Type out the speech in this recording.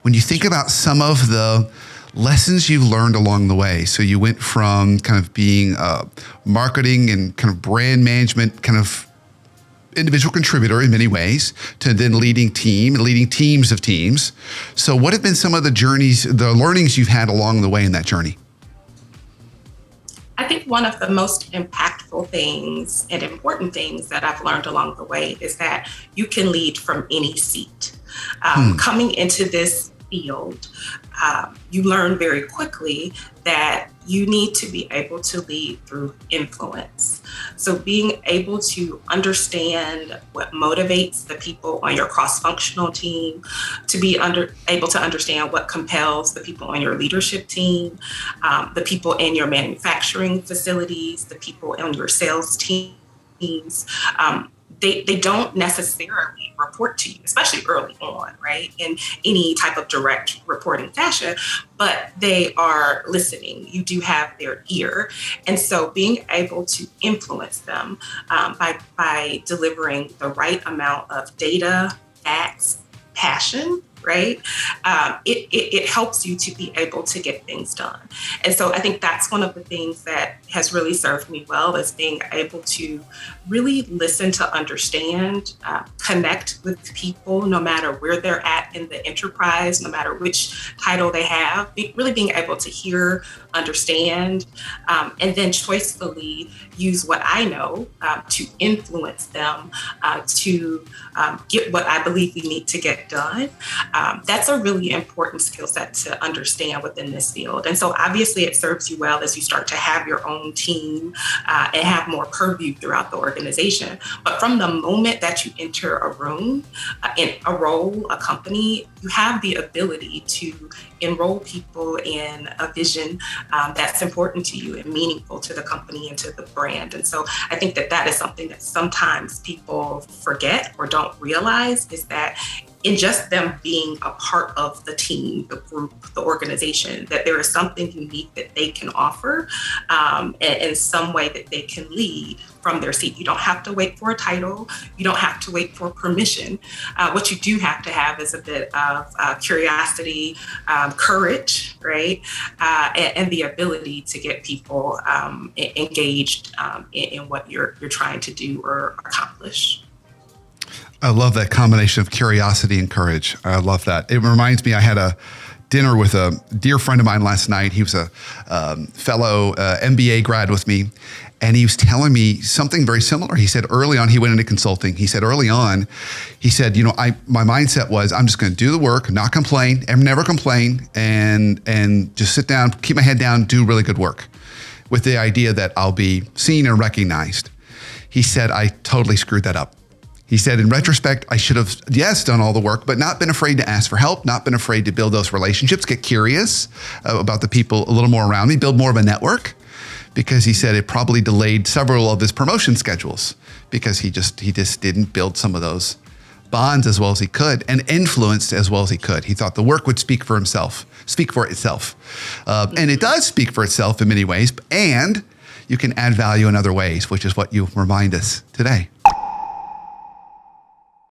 When you think about some of the lessons you've learned along the way, so you went from kind of being marketing and kind of brand management kind of individual contributor in many ways to then leading teams of teams. So what have been some of the learnings you've had along the way in that journey? I think one of the most impactful things and important things that I've learned along the way is that you can lead from any seat. Coming into this field, you learn very quickly that you need to be able to lead through influence. So being able to understand what motivates the people on your cross-functional team, to be able to understand what compels the people on your leadership team, the people in your manufacturing facilities, the people on your sales teams. They don't necessarily report to you, especially early on, right? In any type of direct reporting fashion, but they are listening. You do have their ear. And so being able to influence them by delivering the right amount of data, facts, passion, right? It helps you to be able to get things done. And so I think that's one of the things that has really served me well, is being able to really listen to understand, connect with people, no matter where they're at in the enterprise, no matter which title they have, really being able to hear, understand, and then choicefully use what I know to influence them to get what I believe we need to get done. That's a really important skill set to understand within this field. And so obviously it serves you well as you start to have your own team and have more purview throughout the organization. But from the moment that you enter a room, in a role, a company, you have the ability to enroll people in a vision that's important to you and meaningful to the company and to the brand. And so I think that is something that sometimes people forget or don't realize, is that in just them being a part of the team, the group, the organization, that there is something unique that they can offer in some way that they can lead from their seat. You don't have to wait for a title. You don't have to wait for permission. What you do have to have is a bit of curiosity, courage, right? And the ability to get people engaged in what you're trying to do or accomplish. I love that combination of curiosity and courage. I love that. It reminds me, I had a dinner with a dear friend of mine last night. He was a fellow MBA grad with me, and he was telling me something very similar. He said early on, he went into consulting. He said early on, my mindset was, I'm just going to do the work, not complain, and never complain, and just sit down, keep my head down, do really good work, with the idea that I'll be seen and recognized. He said, I totally screwed that up. He said, in retrospect, I should have, yes, done all the work, but not been afraid to ask for help, not been afraid to build those relationships, get curious about the people a little more around me, build more of a network, because he said it probably delayed several of his promotion schedules because he just didn't build some of those bonds as well as he could and influenced as well as he could. He thought the work would speak for itself. And it does speak for itself in many ways, and you can add value in other ways, which is what you remind us today.